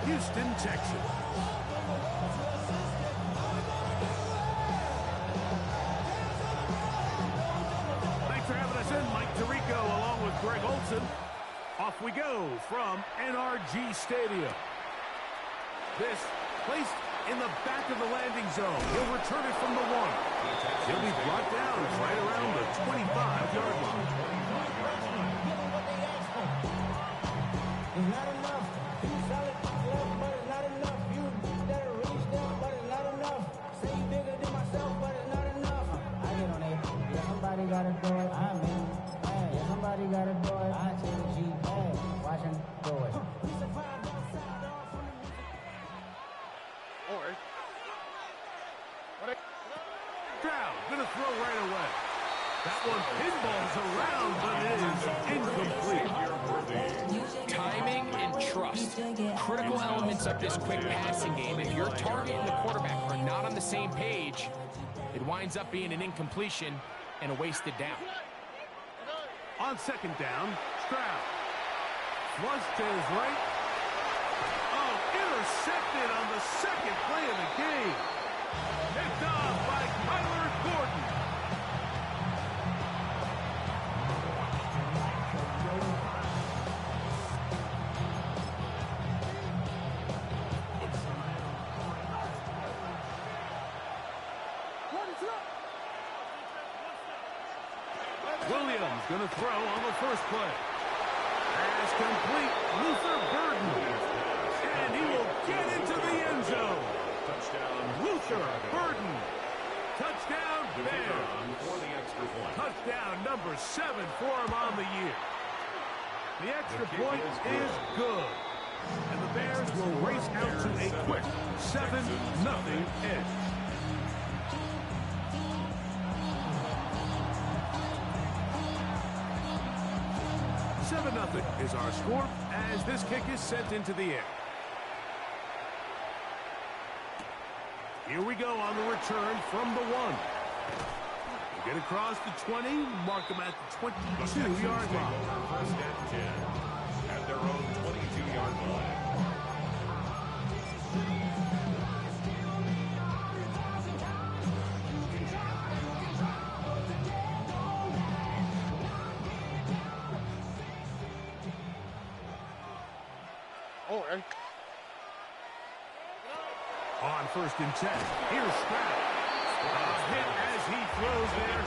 Houston, Texas. Thanks for having us in, Mike Tirico, along with Greg Olson. Off we go from NRG Stadium. This placed in the back of the landing zone. He'll return it from the 1. He'll be brought down right around the 25-yard line. It's not enough. You solid left, but it's not enough. You that reach down, but it's not enough. Say you bigger than myself, but it's not enough. I get on it. Yeah, somebody gotta do it. I mean, hey, yeah, somebody gotta do it. I take the G, hey, watch him do it. Stroud gonna throw right away. That one pinballs around, but it is incomplete. Timing and trust. Critical elements of this quick passing game. If your target and the quarterback are not on the same page, it winds up being an incompletion and a wasted down. On second down, Stroud. Flush to his right. Oh, intercepted on the second play of the game. Picked off by Kyler Gordon. Williams going to throw on the first play. Pass complete. Luther Burden. And he will get into the end zone. Touchdown, Luther Burden. Touchdown, Bears. Touchdown number 7 for him on the year. The extra point is good. And the Bears will race out to a quick 7-0 edge. 7-0 is our score as this kick is sent into the air. Here we go on the return from the 1. We'll get across the 20, mark them at the 22-yard line. First and 10 at their own 22-yard line. On first and 10, here's Stroud. Hit as he throws there.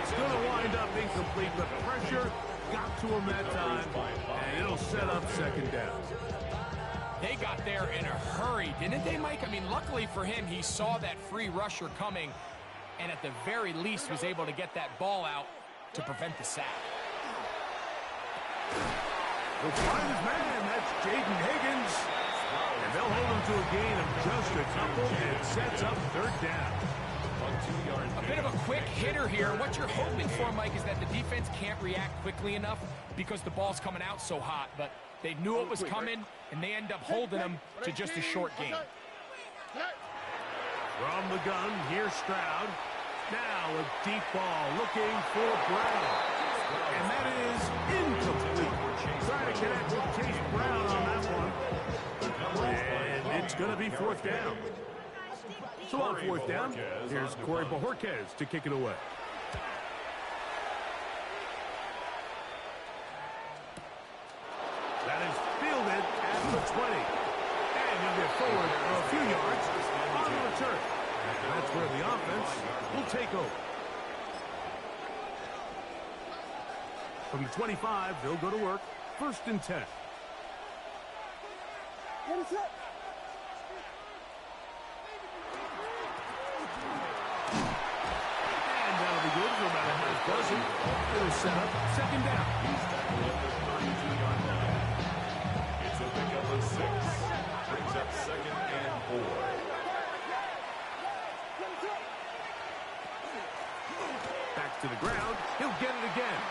It's going to wind up incomplete, but pressure got to him that time, and it'll set up second down. They got there in a hurry, didn't they, Mike? I mean, luckily for him, he saw that free rusher coming, and at the very least was able to get that ball out to prevent the sack. He'll find his man. That's Jaden Higgins. And they'll hold him to a gain of just a couple and sets up third down. A bit of a quick hitter here. What you're hoping for, Mike, is that the defense can't react quickly enough because the ball's coming out so hot. But they knew it was coming, and they end up holding him to just a short gain. From the gun, here's Stroud. Now a deep ball looking for Brown. And that is incomplete. Trying to connect with Chase Brown on that one. And it's going to be fourth down. So on fourth down, here's Corey Bojorquez to kick it away. That is fielded at the 20. And he'll get forward a few yards on the return. And that's where the offense will take over. From the 25, they'll go to work. First and 10. And that'll be good for about a half dozen. It'll set up second down. He's tackled at the 32-yard line. It's a pickup of 6. Brings up second and 4. Back to the ground. He'll get it again.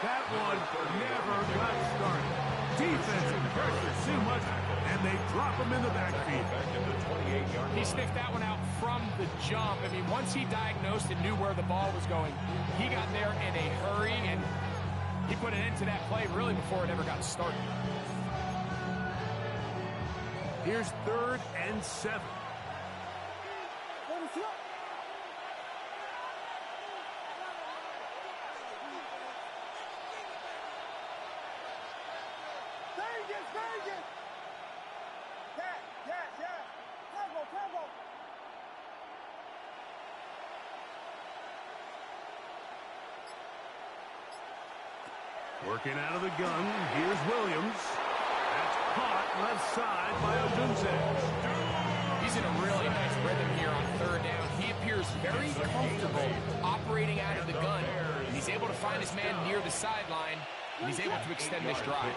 That one never got started. Defensive pressure too much, and they drop him in the backfield. He sniffed that one out from the jump. I mean, once he diagnosed and knew where the ball was going, he got there in a hurry, and he put an end to that play really before it ever got started. Here's 3rd and 7. Working out of the gun, here's Williams. That's caught left side by Odunze. He's in a really nice rhythm here on 3rd down. He appears very comfortable operating out of the gun. And he's able to find his man near the sideline, and he's able to extend this drive.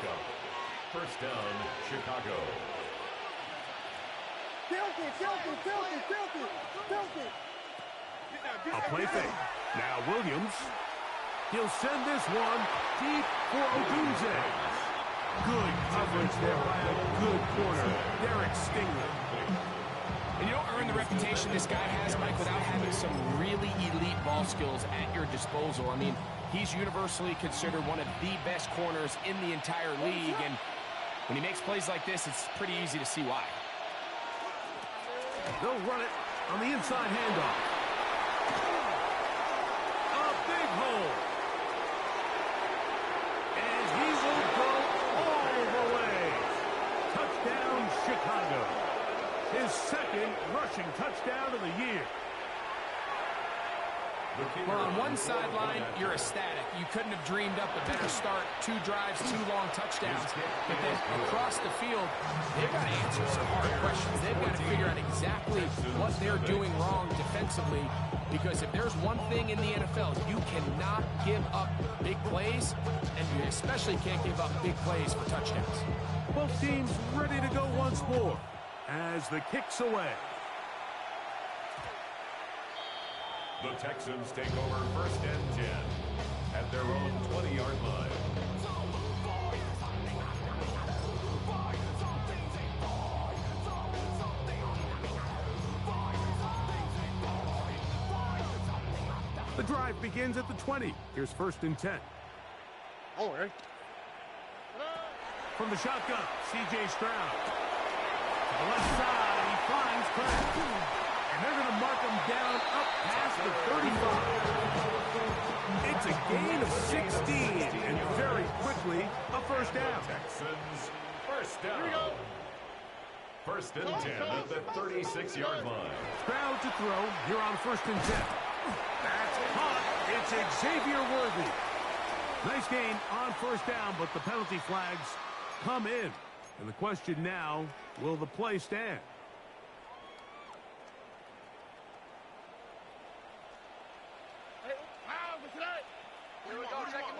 First down, Chicago. A play fake. Now Williams. He'll send this one deep for Odunze. Good coverage there by a good corner, Derek Stingley. And you don't earn the reputation this guy has, Mike, without having some really elite ball skills at your disposal. I mean, he's universally considered one of the best corners in the entire league, and when he makes plays like this, it's pretty easy to see why. They'll run it on the inside handoff. A big hole. And he will go all the way. Touchdown, Chicago. His 2nd rushing touchdown of the year. Well, on one sideline, you're ecstatic. You couldn't have dreamed up a better start. 2 drives, 2 long touchdowns. But then across the field, they've got to answer some hard questions. They've got to figure out exactly what they're doing wrong defensively. Because if there's one thing in the NFL, you cannot give up big plays, and you especially can't give up big plays for touchdowns. Both teams ready to go once more as the kick's away. The Texans take over 1st and 10 at their own 20-yard line. The drive begins at the 20. Here's 1st and 10. Oh, right. From the shotgun, C.J. Stroud. To the left side, he finds Craig. And they're going to mark him down up past the 35. It's a gain of 16, and very quickly, a 1st down. Texans, 1st down. 1st and 10 at the 36-yard line. Stroud to throw here on 1st and 10. That's caught. It's Xavier Worthy. Nice gain on 1st down, but the penalty flags come in. And the question now, will the play stand? Here we go, check it.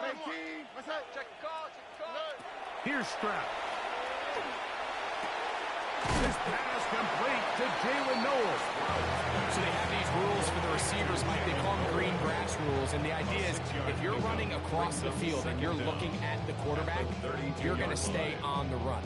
Check the call. Here's Stroud. This pass complete to Jalen Knowles. So they have these rules for the receivers, Mike. They call them green grass rules. And the idea is if you're running across the field and you're looking at the quarterback, you're going to stay on the run.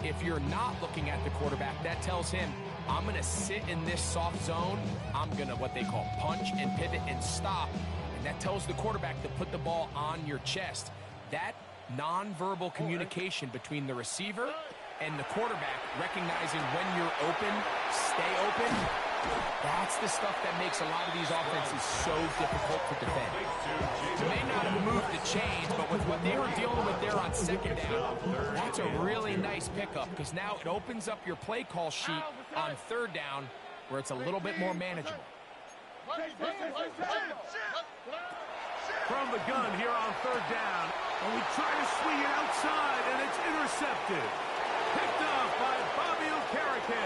If you're not looking at the quarterback, that tells him, I'm going to sit in this soft zone. I'm going to what they call punch and pivot and stop. And that tells the quarterback to put the ball on your chest. That nonverbal communication between the receiver and the quarterback, recognizing when you're open, stay open, that's the stuff that makes a lot of these offenses so difficult to defend. They may not have moved the chains, but with what they were dealing with there on 2nd down, that's a really nice pickup because now it opens up your play call sheet on 3rd down where it's a little bit more manageable. From the gun here on 3rd down. And we try to swing it outside, and it's intercepted. Picked off by Bobby Okereke.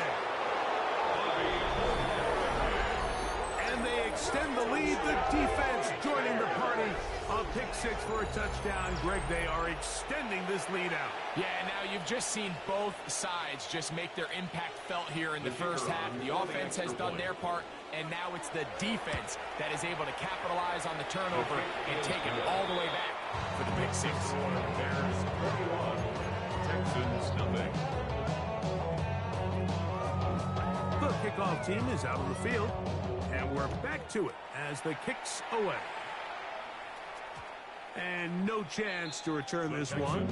And they extend the lead. The defense joining the party. A pick 6 for a touchdown. Greg, they are extending this lead out. Yeah, now you've just seen both sides just make their impact felt here in the first half. The offense has done their part, and now it's the defense that is able to capitalize on the turnover and take it all the way back for the pick 6. Bears 31, Texans nothing. The kickoff team is out on the field, and we're back to it as the kick's away. And no chance to return this one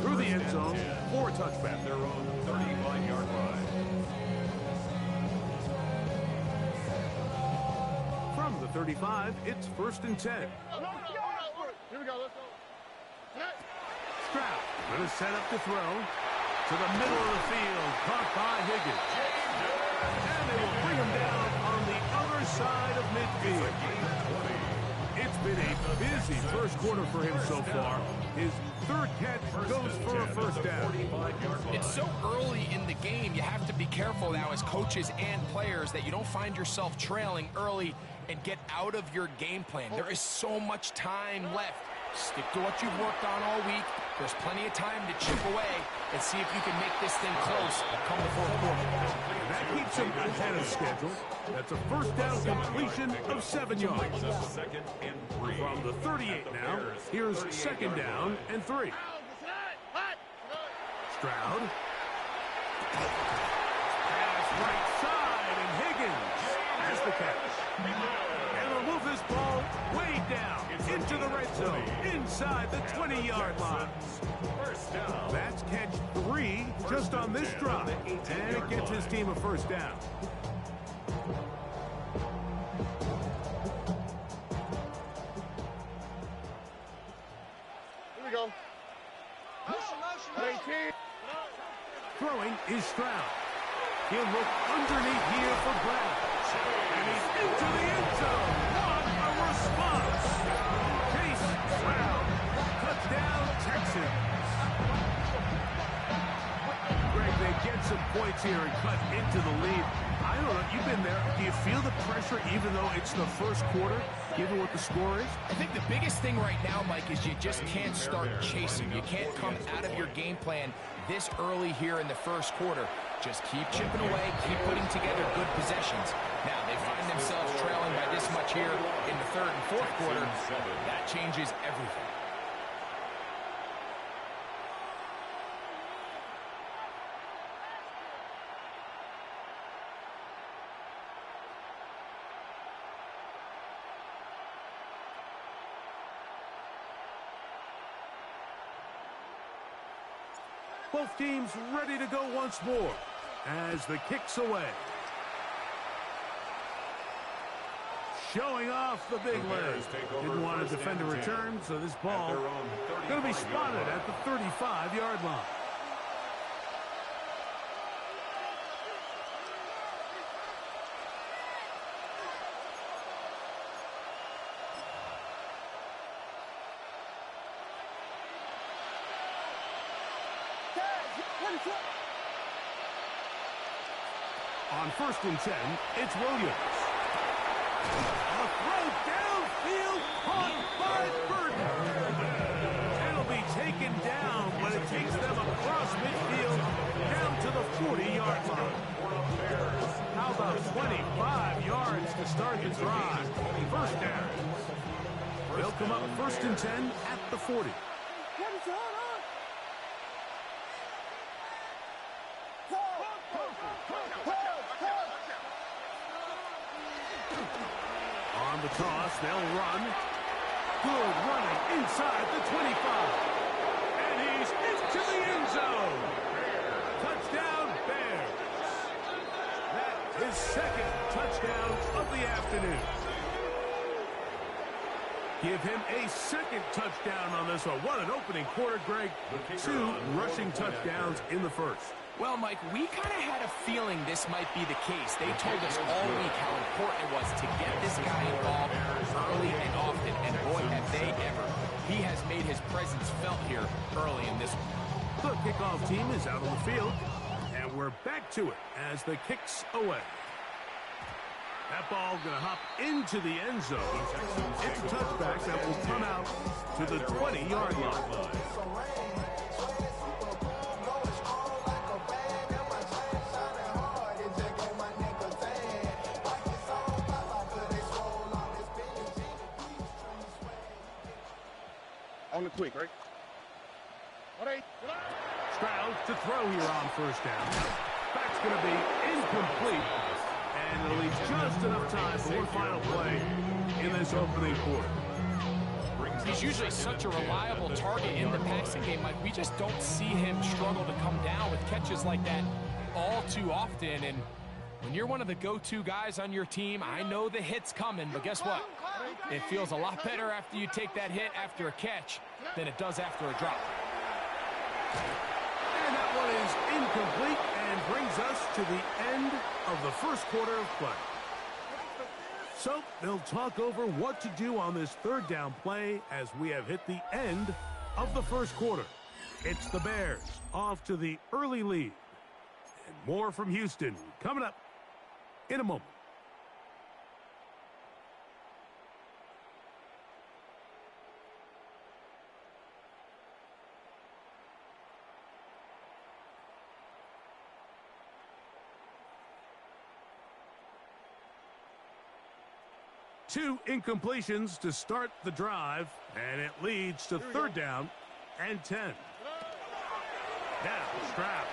through the end zone for a touchback. Their own 35-yard line. 35, it's 1st and 10. Here we go, let's go. Stroud going to set up to throw to the middle of the field, caught by Higgins. And they will bring him down on the other side of midfield. It's been a busy first quarter for him so far. His 3rd catch goes for a 1st down. It's so early in the game, you have to be careful now as coaches and players that you don't find yourself trailing early and get out of your game plan. There is so much time left. Stick to what you've worked on all week. There's plenty of time to chip away and see if you can make this thing close come the 4th quarter. That keeps him ahead of schedule. That's a 1st down completion of 7 yards. 2nd and 3. From the 38 now, here's 2nd down and 3. Stroud. Pass right side, and Higgins has the catch. And will move this ball way down into the red zone, inside the 20-yard line. That's catch 3 just on this drive, and it gets his team a 1st down. Here we go. Throwing is Stroud. He'll look underneath here for Brown. And he's into the end zone. What a response. Chase Brown. Touchdown, Texans. Greg, they get some points here and cut into the lead. I don't know, you've been there. Do you feel the pressure even though it's the first quarter, given what the score is? I think the biggest thing right now, Mike, is you just can't start chasing. You can't come out of your game plan this early here in the first quarter. Just keep chipping away, keep putting together good possessions. Now, they find themselves trailing by this much here in the 3rd and 4th quarter. That changes everything. Both teams ready to go once more as the kick's away. Showing off the big leg. Didn't want to defend a return, so this ball going to be spotted at the 35-yard line. On 1st and 10, it's Williams. A throw downfield caught by Burton. It'll be taken down when it takes them across midfield down to the 40-yard line. How about 25 yards to start the drive? 1st down. They'll come up 1st and 10 at the 40. On the toss, they'll run. Good running inside the 25. And he's into the end zone. Touchdown, Bears. That is 2nd touchdown of the afternoon. Give him a 2nd touchdown on this one. What an opening quarter, Greg. 2 rushing touchdowns in the 1st. Well, Mike, we kind of had a feeling this might be the case. They told us all week how important it was to get this guy involved early and often, and boy, have they ever. He has made his presence felt here early in this one. The kickoff team is out on the field, and we're back to it as the kick's away. That ball going to hop into the end zone. It's a touchback that will come out to the 20-yard line. On the quick, right? Stroud to throw here on 1st down. That's going to be incomplete. And it'll leave just enough time for one final play in this opening quarter. He's usually such a reliable target in the passing game. Like, we just don't see him struggle to come down with catches like that all too often. And When you're one of the go-to guys on your team, I know the hit's coming, but guess what? It feels a lot better after you take that hit after a catch than it does after a drop. And that one is incomplete and brings us to the end of the first quarter of play. So they'll talk over what to do on this third down play as we have hit the end of the first quarter. It's the Bears off to the early lead. And more from Houston coming up in a moment. Two incompletions to start the drive, and it leads to third down and 10. Now, Stroud.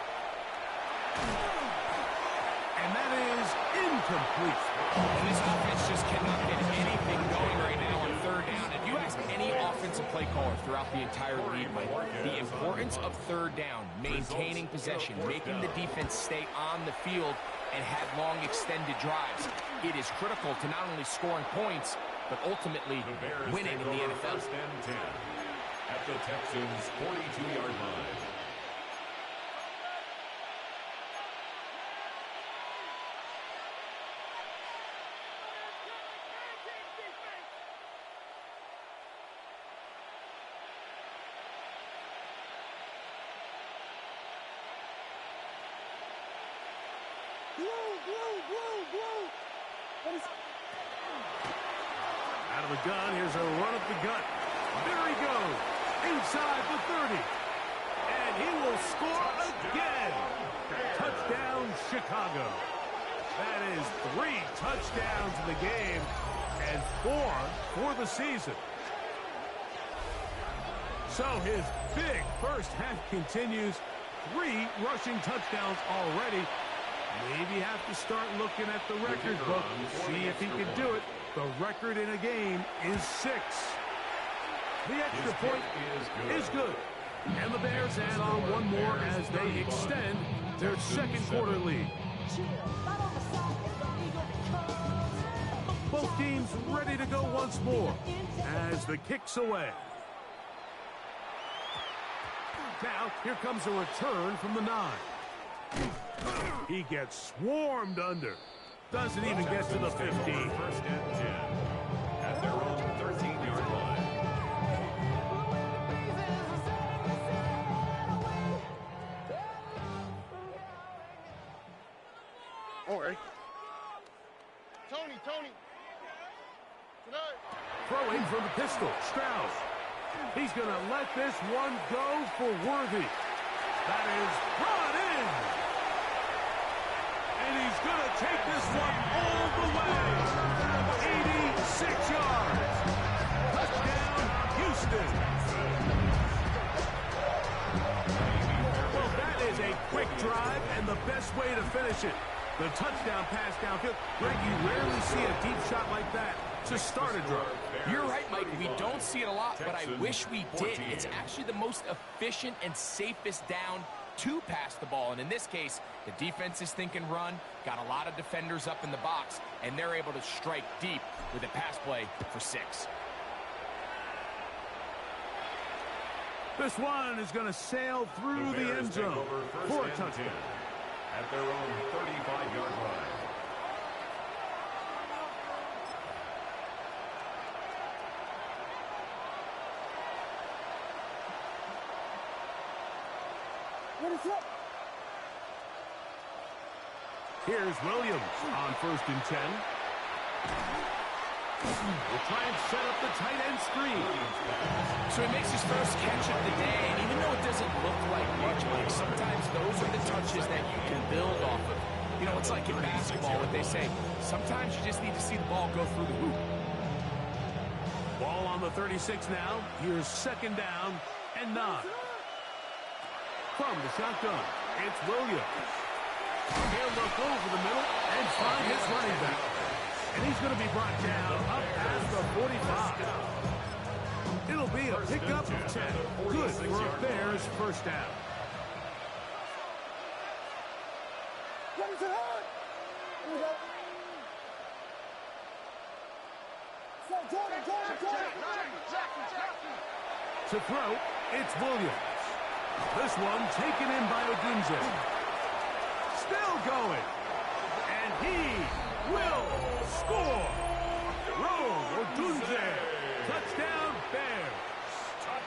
And that is incomplete. And this offense just cannot get anything going right now on third down. If you ask any offensive play caller throughout the entire league, Mike, the importance of third down, maintaining possession, making the defense stay on the field, and have long extended drives. It is critical to not only scoring points, but ultimately winning in the NFL. First and 10 at the Texans' 42-yard line. Out of the gun, here's a run up the gut. There he goes, inside the 30. And he will score again. Touchdown, Chicago. That is 3 touchdowns in the game and 4 for the season. So his big first half continues. 3 rushing touchdowns already. Maybe have to start looking at the record book, see if he can do it. The record in a game is 6. The extra point is good. And the Bears add on one more as they extend their second quarter lead. Both teams ready to go once more as the kick's away. Now, here comes a return from the 9. He gets swarmed under. Doesn't even get to the 15. First and 10 at their own 13-yard line. All right. Tony. Tonight. Throwing from the pistol, Stroud. He's going to let this one go for Worthy. That is brought in. And he's going to take this one all the way. 86 yards. Touchdown, Houston. Well, that is a quick drive and the best way to finish it. The touchdown pass downfield. Greg, you rarely see a deep shot like that to start a drive. You're right, Mike. We don't see it a lot, but I wish we did. It's actually the most efficient and safest down to pass the ball. And in this case, the defense is thinking run, got a lot of defenders up in the box, and they're able to strike deep with a pass play for 6. This one is going to sail through the end zone for a touchdown. At their own 35-yard line. What is up? Here's Williams on 1st and 10. We'll try and set up the tight end screen. So he makes his first catch of the day, and even though it doesn't look like much, Mike, sometimes those are the touches that you can build off of. You know, it's like in basketball, what they say, sometimes you just need to see the ball go through the hoop. Ball on the 36 now. Here's 2nd down and 9. From the shotgun, it's Williams. He'll look over the middle and find his running back. And he's going to be brought down up at the 45. It'll be a pickup of 10. Good for a Bears first down. What is it on? To throw, it's Williams. This one taken in by Odunze. Still going. And he will score. Rome Odunze. Touchdown, Bears.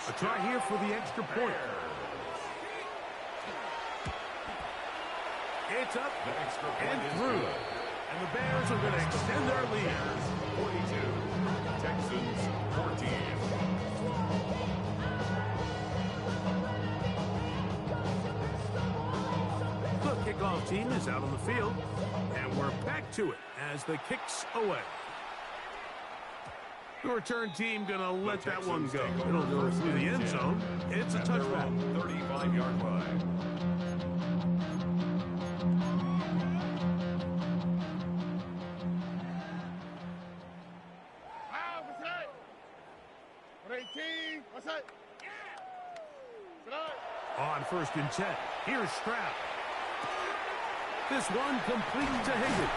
A try here for the extra point. It's up and through. And the Bears are going to extend their lead. 42, Texans 14. The kickoff team is out on the field, and we're back to it as the kick's away. The return team going to let that one go. It'll go through the end zone. It's a touchback. 35-yard line. On 1st and 10, here's Stroud. This one complete to Higgins.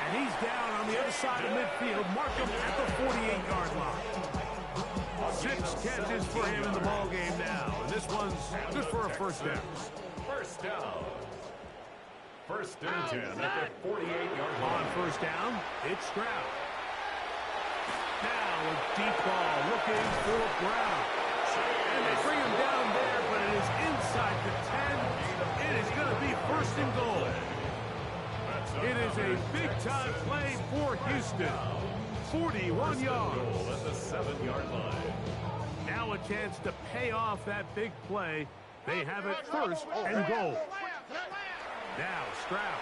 And he's down on the other side of midfield. Mark him at the 48-yard line. 6 catches for him in the ball game now. And this one's good for a first down. First down. 1st and 10 at the 48-yard line. On 1st down, it's Stroud. Now a deep ball looking for Brown. And they bring him down there, but it is inside the 10. It is going to be 1st and goal. It is a big-time play for Houston. 41 yards. At the 7-yard line. Now a chance to pay off that big play. They have it 1st and goal. Now Stroud.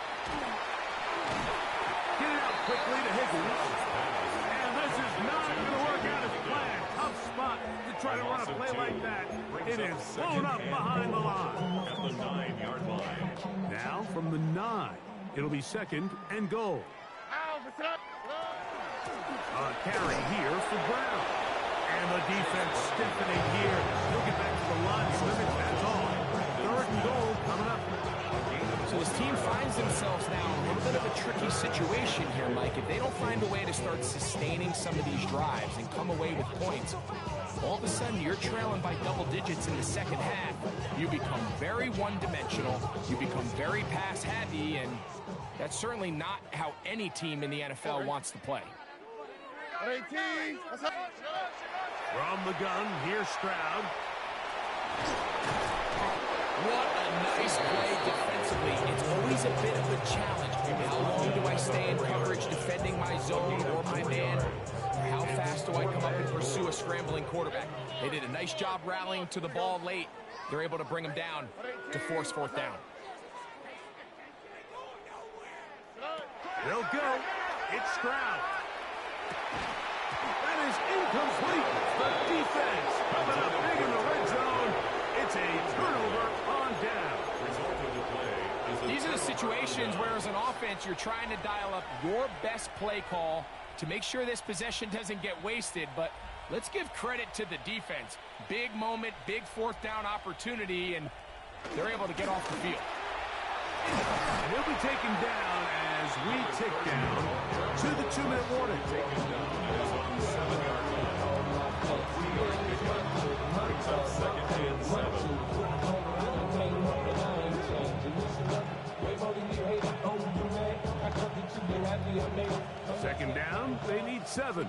Get it out quickly to Higgins. And this is not going to work out as planned. Tough spot to try to run a play like that. It is blown up behind the line. At the 9-yard line. Now from the 9, it'll be 2nd and goal. A carry here for Brown. And the defense stiffening here. He'll get back to the line of scrimmage. That's all. 3rd and goal coming up. So this team finds themselves now in a little bit of a tricky situation here, Mike. If they don't find a way to start sustaining some of these drives and come away with points, all of a sudden you're trailing by double digits in the 2nd half. You become very one-dimensional. You become very pass-heavy, and that's certainly not how any team in the NFL wants to play. From the gun, here's Stroud. What a nice play defensively. It's always a bit of a challenge. How long do I stay in coverage defending my zone or my man? How fast do I come up and pursue a scrambling quarterback? They did a nice job rallying to the ball late. They're able to bring him down to force 4th down. They'll go. It's Stroud. That is incomplete. The defense coming up big in the red zone. It's a turnover on down. These are the situations where as an offense you're trying to dial up your best play call to make sure this possession doesn't get wasted, but let's give credit to the defense. Big moment, big 4th down opportunity, and they're able to get off the field. And he'll be taken down as we tick down to the 2-minute warning. Taken down is on the 7-yard line. 3-yard pickup. Brings up 2nd and 7. Second down, they need 7.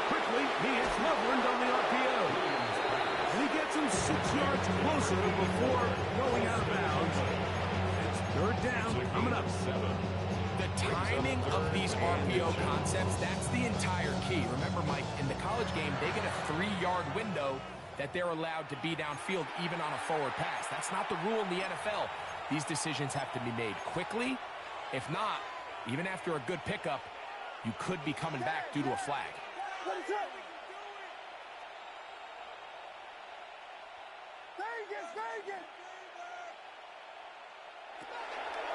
Quickly, he hits Loveland on the RPO. And he gets him 6 yards closer before going out of bounds. It's 3rd down, coming up. The timing of these RPO concepts, that's the entire key. Remember, Mike, in the college game, they get a 3-yard window that they're allowed to be downfield even on a forward pass. That's not the rule in the NFL. These decisions have to be made quickly. If not, even after a good pickup, you could be coming back due to a flag.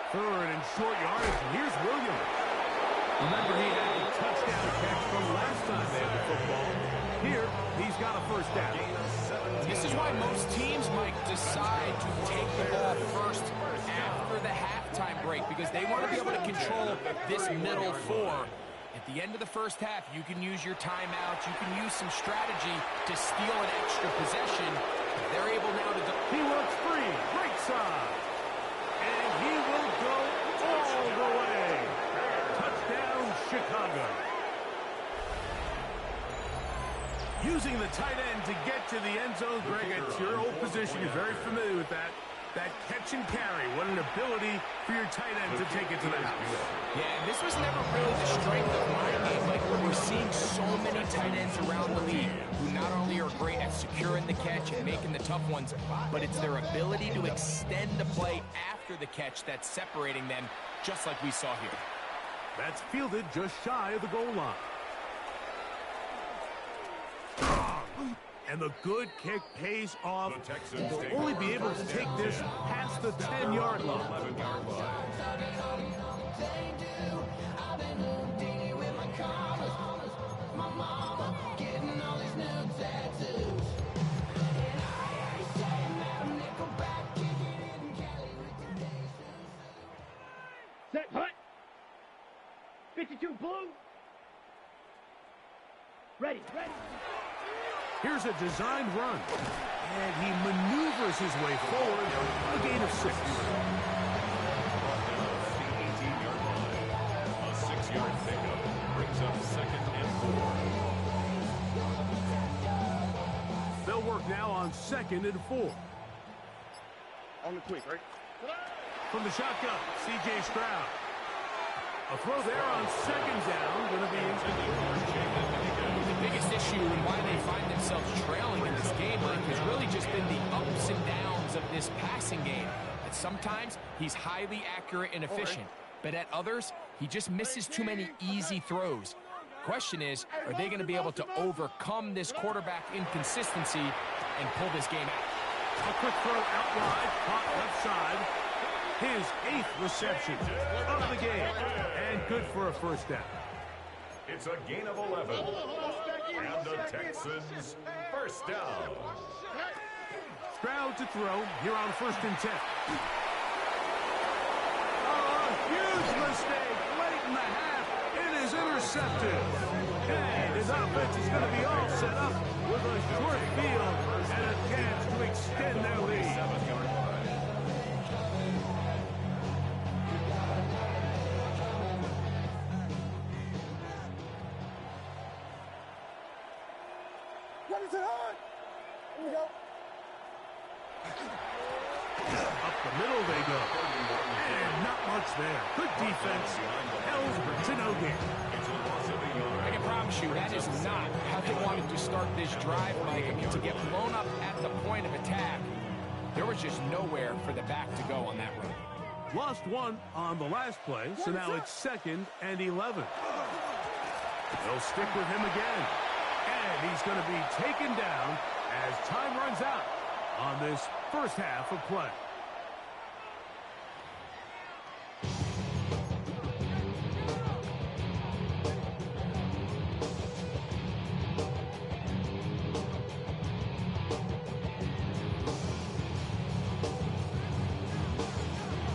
3rd and short yardage, and here's Williams. Remember, he had a touchdown catch from last time they had the football. Here, he's got a 1st down. decide to take the ball first after the halftime break because they want to be able to control this middle four. At the end of the first half, you can use your timeouts. You can use some strategy to steal an extra possession. They're able now to... He looks free. Right side. And he will go all the way. Touchdown, Chicago. Using the tight end to get to the end zone, Greg, at your old position, you're very familiar with that. That catch and carry, what an ability for your tight end to take it to the house. Yeah, and this was never really the strength of my game. Like, we're seeing so many tight ends around the league who not only are great at securing the catch and making the tough ones, but it's their ability to extend the play after the catch that's separating them, just like we saw here. That's fielded just shy of the goal line. And the good kick pays off. They'll only be able to take this past the 10-yard line. 11-yard line. Set, hut. 52 blue. Ready. Here's a designed run. And he maneuvers his way forward. A gain of 6. The 18-yard line. A 6-yard pickup brings up 2nd and 4. They'll work now on 2nd and 4. On the quick, right? From the shotgun, C.J. Stroud. A throw there on 2nd down. Going to be incomplete. The biggest issue and why they find themselves trailing in this game, Mike, has really just been the ups and downs of this passing game. At sometimes, he's highly accurate and efficient, but at others, he just misses too many easy throws. Question is, are they going to be able to overcome this quarterback inconsistency and pull this game out? A quick throw out wide, caught left side. His 8th reception of the game, and good for a first down. It's a gain of 11. And the Texans first down. Stroud to throw here on 1st and 10. Oh, a huge mistake late in the half. It is intercepted. And his offense is going to be all set up with a short field and a chance to extend their lead. 7-yard line. Up the middle they go. And not much there. Good defense. Held to no gain. I can promise you that is not how they wanted to start this drive, Mike. I mean, to get blown up at the point of attack, there was just nowhere for the back to go on that run. Lost one on the last play, so now it's 2nd and 11. They'll stick with him again. And he's going to be taken down as time runs out on this first half of play.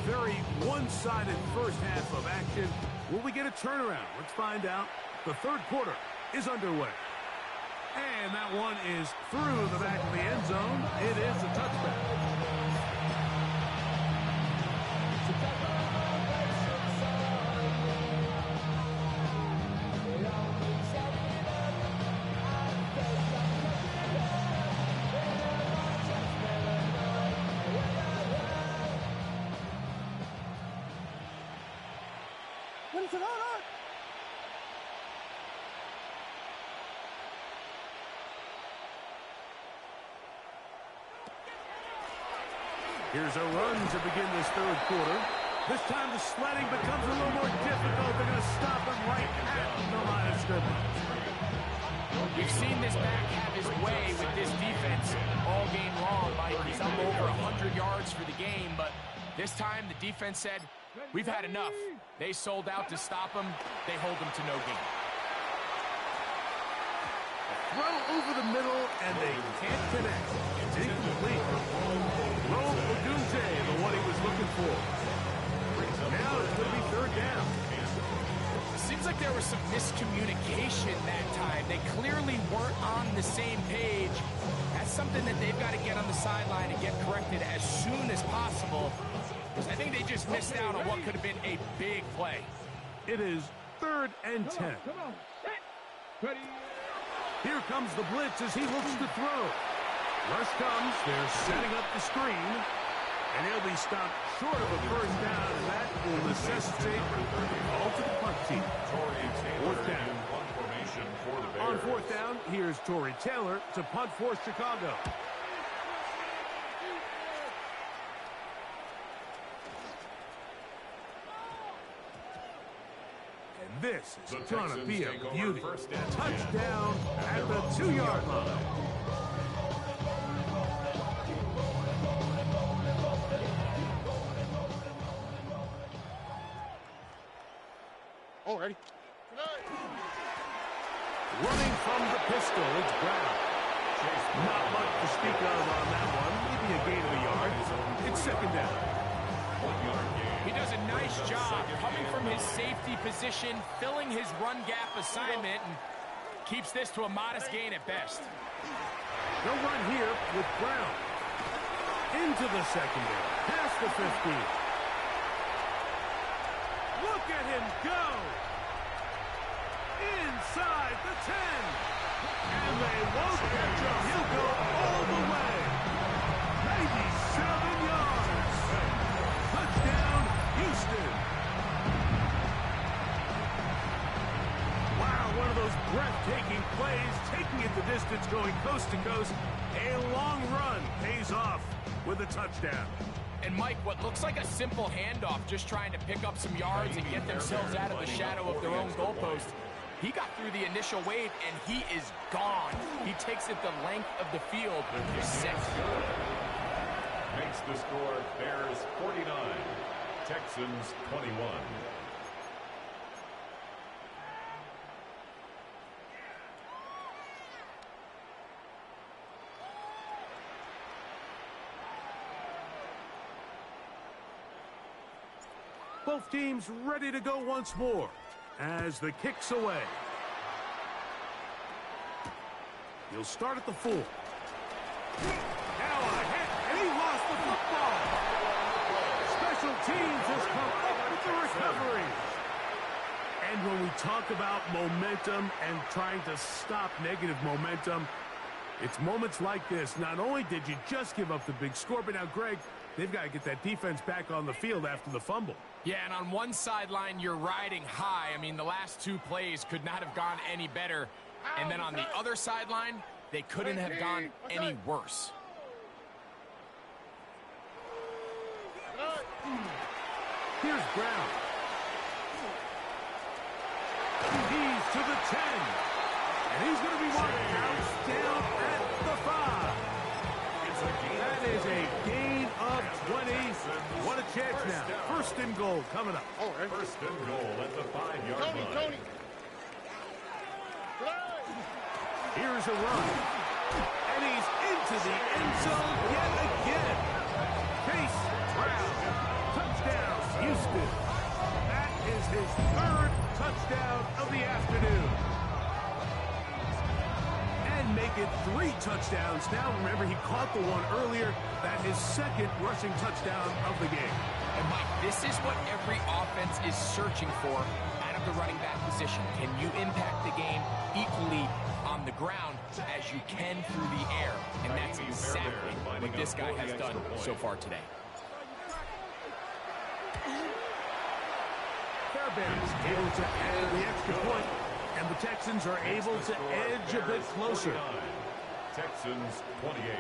Very one-sided first half of action. Will we get a turnaround? Let's find out. The third quarter is underway. And that one is through the back of the end zone. It is a touchback. Here's a run to begin this third quarter. This time the sledding becomes a little more difficult. They're going to stop him right at the line of scrimmage. We've seen this back have his way with this defense all game long, Mike. He's up over 100 yards for the game, but this time the defense said, we've had enough. They sold out to stop him. They hold him to no gain. throw over the middle, and they can't connect. It's incomplete. Throw Odunze, the one he was looking for. Now it's going to be third down. Seems like there was some miscommunication that time. They clearly weren't on the same page. That's something that they've got to get on the sideline and get corrected as soon as possible. Because I think they just missed out on what could have been a big play. It is 3rd and 10. Come on. Ready. Here comes the blitz as he looks to throw. Rush comes. They're setting up the screen. And he'll be stopped short of a first down, and that will necessitate a ball to the punt team. Fourth down. On fourth down, here's Torrey Taylor to punt for Chicago. And this is going to be a beauty. Touchdown at the 2-yard line. Oh, ready. Running from the pistol, it's Brown. Not much to speak of on that one. Maybe a gain of a yard. It's second down. He does a nice job coming from his safety position, filling his run gap assignment, and keeps this to a modest gain at best. They'll run here with Brown. Into the secondary. Past the 15. Look at him go! Inside the 10. And they won't catch him. He'll go all the way. 97 yards. Touchdown, Houston. Wow, one of those breathtaking plays, taking it the distance, going coast to coast. A long run pays off with a touchdown. And Mike, what looks like a simple handoff, just trying to pick up some yards and get themselves out of the shadow of their own goalpost. He got through the initial wave, and he is gone. He takes it the length of the field. Six. Makes the score Bears 49, Texans 21. Both teams ready to go once more as the kick's away. He'll start at the 4. Now a hit, and he lost the football. Special teams has come up with the recovery. And when we talk about momentum and trying to stop negative momentum, it's moments like this. Not only did you just give up the big score, but now, Greg, they've got to get that defense back on the field after the fumble. Yeah, and on one sideline, you're riding high. I mean, the last 2 plays could not have gone any better. And then on the other sideline, they couldn't have gone any worse. Here's Brown. He's to the 10. And he's going to be marked down at the 5. That is a gain of 20. What a chance now. First and goal coming up. First and goal at the 5-yard line. Tony. Here's a run. And he's into the end zone yet again. Chase Brown. Touchdown, Houston. That is his 3rd touchdown of the afternoon. And make it 3 touchdowns now. Remember, he caught the one earlier. That is 2nd rushing touchdown of the game. And Mike, this is what every offense is searching for out of the running back position. Can you impact the game equally on the ground as you can through the air? And that's exactly what this guy has done so far today. Fairbairn's able to add the extra point, and the Texans are able to edge a bit closer. Texans 28.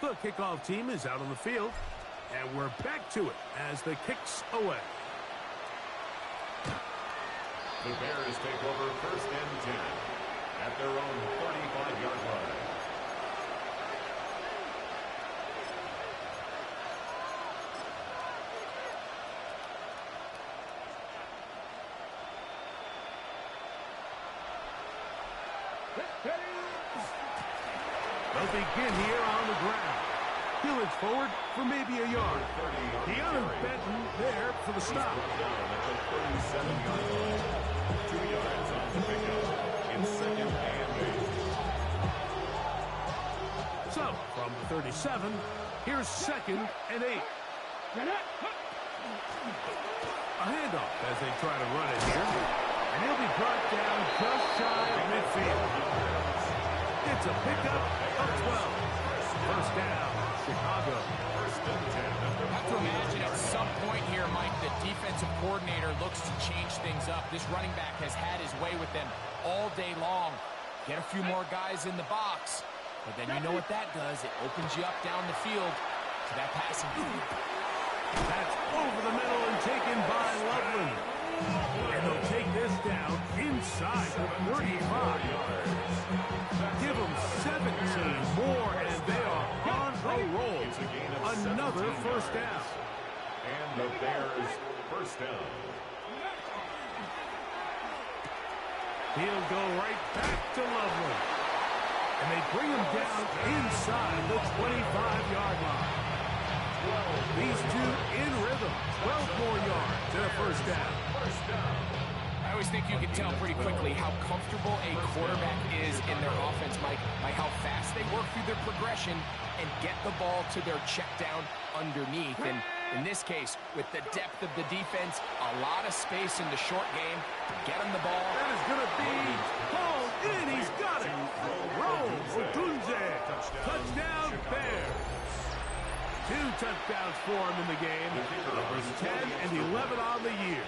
The kickoff team is out on the field, and we're back to it as the kick's away. The Bears take over first and 10 at their own 35-yard line. They'll begin here on the ground. He'll inch forward for maybe a yard. De'Aaron Benton there for the stop. Down at the 37-yard line. 2 yards on the pickup. In second and 8. So, from the 37, here's second and 8. A handoff as they try to run it here. And he'll be brought down just shy of midfield. It's a pickup of 12. First down, Chicago. First and 10. I have to imagine at some point here, Mike, the defensive coordinator looks to change things up. This running back has had his way with them all day long. Get a few more guys in the box. But then you know what that does. It opens you up down the field to that passing game. That's over the middle and taken by Loveland. And they'll take this down inside the 35. Give them 17 more, and they are on a roll. Another first down. And the Bears first down. He'll go right back to Loveland. And they bring him down inside the 25-yard line. These two in rhythm. 12 more yards and a first down. I always think you can tell pretty quickly how comfortable a quarterback is in their offense, Mike, by how fast they work through their progression and get the ball to their check down underneath. And in this case, with the depth of the defense, a lot of space in the short game, get him the ball. That is going to be hauled in. He's got it. Roll Odunze. Touchdown Bears. 2 touchdowns for him in the game. Numbers 10 and 11 on the year.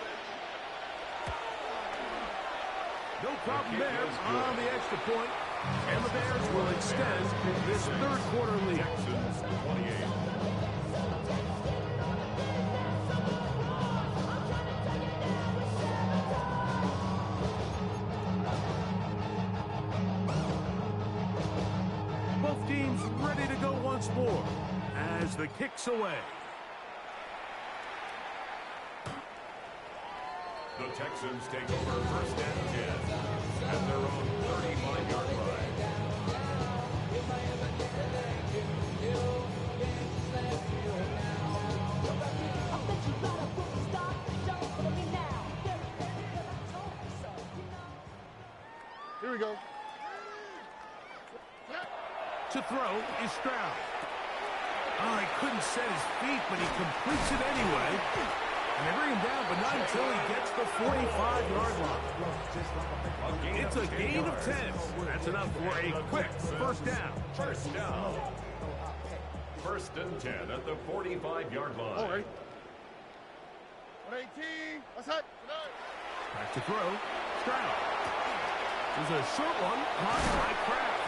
No problem there on the extra point. And the Bears will extend this third quarter lead. Texans 28. Both teams ready to go once more as the kick's away. The Texans take over first and 10 at their own 35-yard line. Here we go. To throw is Stroud. Oh, he couldn't set his feet, but he completes it anyway. And they bring him down, but not until he gets the 45-yard line. It's a gain of 10. That's enough for a quick first down. First down. First and 10 at the 45-yard line. All right. 118. What's up? Back to throw. Stroud. There's a short one caught by Kraft.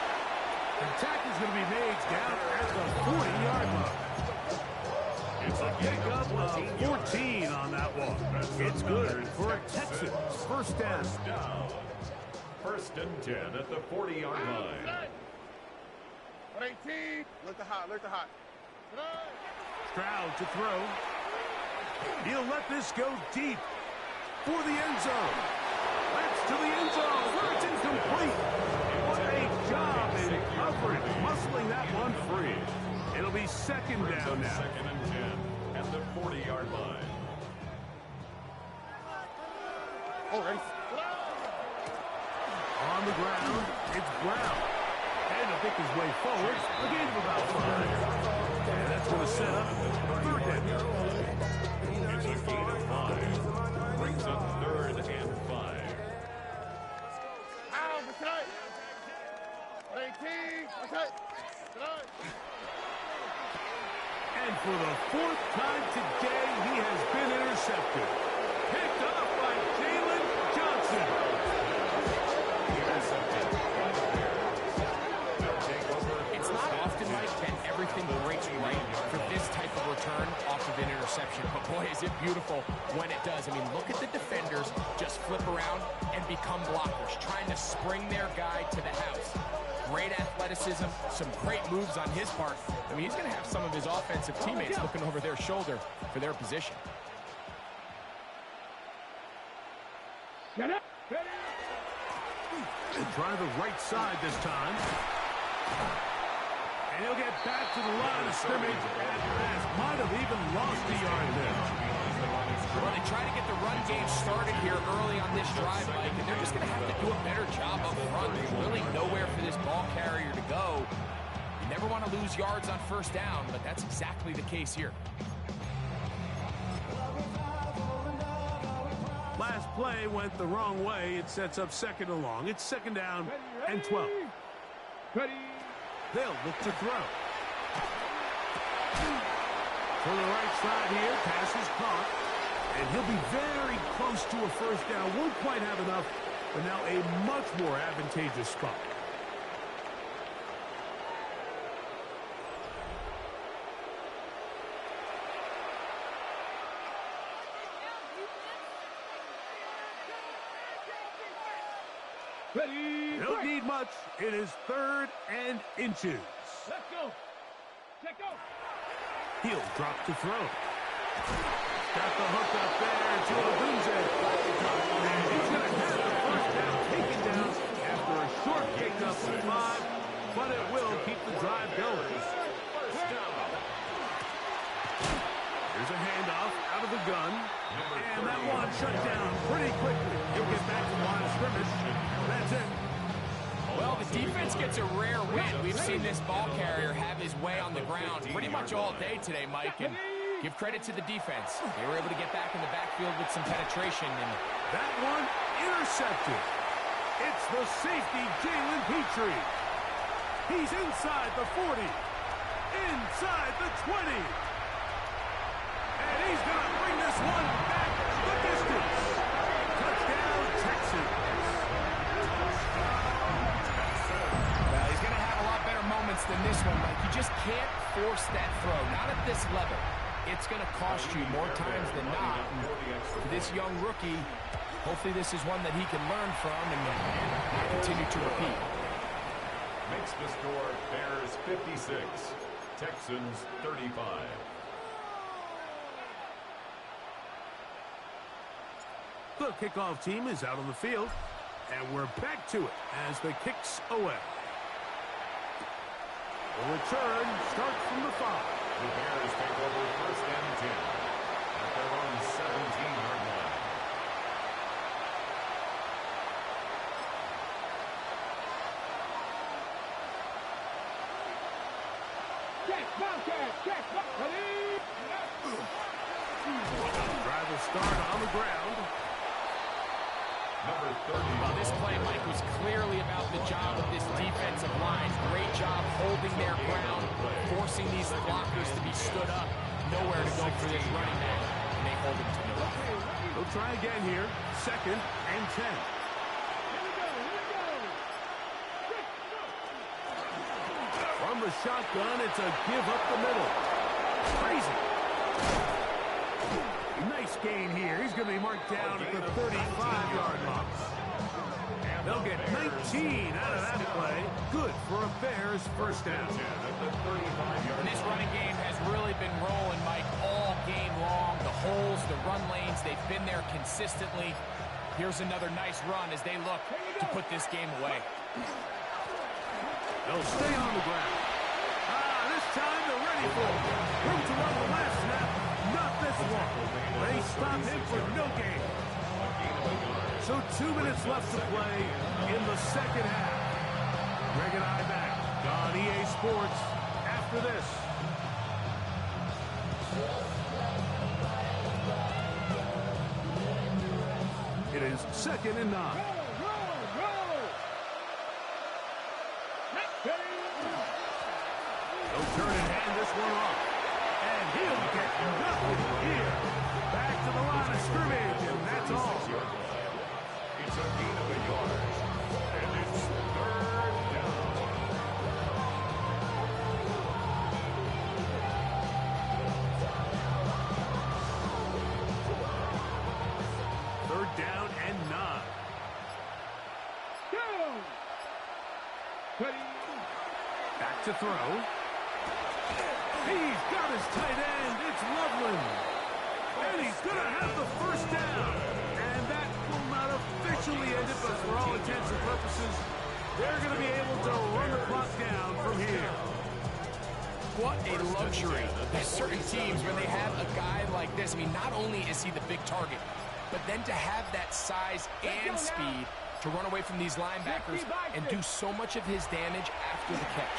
The tackle's going to be made down at the 40-yard line. It's a Pickup of 14 on that one. It's good for a Texans first down. First and 10 at the 40-yard line. 118. Look the hot. Look the hot. Stroud to throw. He'll let this go deep for the end zone. That's to the end zone where it's incomplete. What a job in coverage, muscling that one free. It'll be second down now. Second and 10 at the 40-yard line. All right. On the ground, it's Brown. And to pick his way forward, a gain of about 5. And that's going to set up third down. It's a gain of 5. Brings up third and 5. Ow, what's that? 118. What's that? And for the 4th time today, he has been intercepted. Picked up by Jalen Johnson. It's not often, Mike, that everything breaks right for this type of return off of an interception. But boy, is it beautiful when it does. I mean, look at the defenders just flip around and become blockers, trying to spring their guy to the house. Great athleticism, some great moves on his part. I mean, he's going to have some of his offensive teammates looking over their shoulder for their position. He'll try the right side this time. And he'll get back to the line of scrimmage at last. Might have even lost a yard there. Well, they try to get the run game started here early on this drive, Mike, and they're just going to have to do a better job up front. There's really nowhere for this ball carrier to go. You never want to lose yards on first down, but that's exactly the case here. Last play went the wrong way. It sets up second and long. It's second down and 12. They'll look to throw. For the right side here, pass is caught. And he'll be very close to a first down. Won't quite have enough, but now a much more advantageous spot. Ready. Don't need much. It is 3rd and inches. Let's go. Check go. He'll drop to throw. Got the hook up there to Odunze. And he's going to have the first down taken down after a short pickup of 5, but it will keep the drive going. Here's a handoff out of the gun. And that one shut down pretty quickly. He'll get back to the line of scrimmage. That's it. Well, the defense gets a rare win. We've seen this ball carrier have his way on the ground pretty much all day today, Mike, and give credit to the defense. They were able to get back in the backfield with some penetration. And that one intercepted. It's the safety, Jalen Petrie. He's inside the 40, inside the 20. And he's going to bring this one back the distance. Touchdown, Texans. well, he's going to have a lot better moments than this one, Mike. You just can't force that throw, not at this level. It's going to cost you more times than not. And for this young rookie, hopefully this is one that he can learn from and continue to repeat. Makes the score Bears 56, Texans 35. The kickoff team is out on the field, and we're back to it as the kicks away. The return starts from the 5. The Bears take over 1st and 10 at their own 17-yard line. Drive will start on the ground. Number 30. Well, this play, Mike, was clearly about the job of this defensive line. Great job holding their ground, forcing these blockers to be stood up. Nowhere to go for this running back, and they hold him to no. They'll try again here. 2nd and 10. From the shotgun, it's a give up the middle. Crazy. Nice gain here. He's going to be marked down at the 35-yard mark. They'll get 19 out of that play. Good for a Bears first down. And this running game has really been rolling, Mike, all game long. The holes, the run lanes, they've been there consistently. Here's another nice run as they look to put this game away. They'll stay on the ground. This time they're ready for it. Room to run the last snap. Not this one. They stop him for no gain. So 2 minutes left to play in the second half. Greg and I back on EA Sports after this. It is 2nd and 9. He'll turn and hand this one off. And he'll get nothing here. Back to the line of scrimmage, and that's all. It's a gain of a yard. And it's 3rd down. Third down and 9. Back to throw. He's got his tight end. It's Loveland. And he's going to have the first down. And that will not officially end it, but for all intents and purposes, they're going to be able to run the clock down from here. What a luxury. There's certain teams when they have a guy like this. I mean, not only is he the big target, but then to have that size and speed to run away from these linebackers and do so much of his damage after the catch.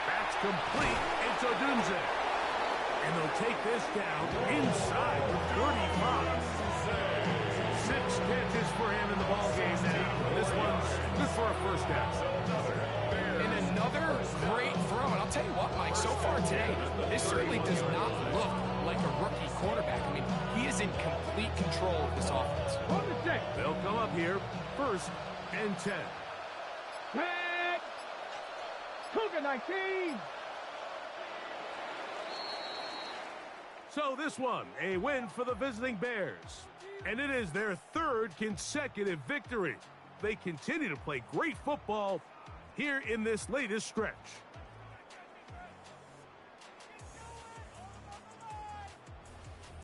That's complete into Dunze. And they'll take this down inside the 35. 6 catches for him in the ballgame now. This one's good for a first down. And another great throw. And I'll tell you what, Mike, so far today, this certainly does not look like a rookie quarterback. I mean, he is in complete control of this offense. They'll come up here, 1st and 10. Tag! Cougar 19! So this one, a win for the visiting Bears. And it is their 3rd consecutive victory. They continue to play great football here in this latest stretch.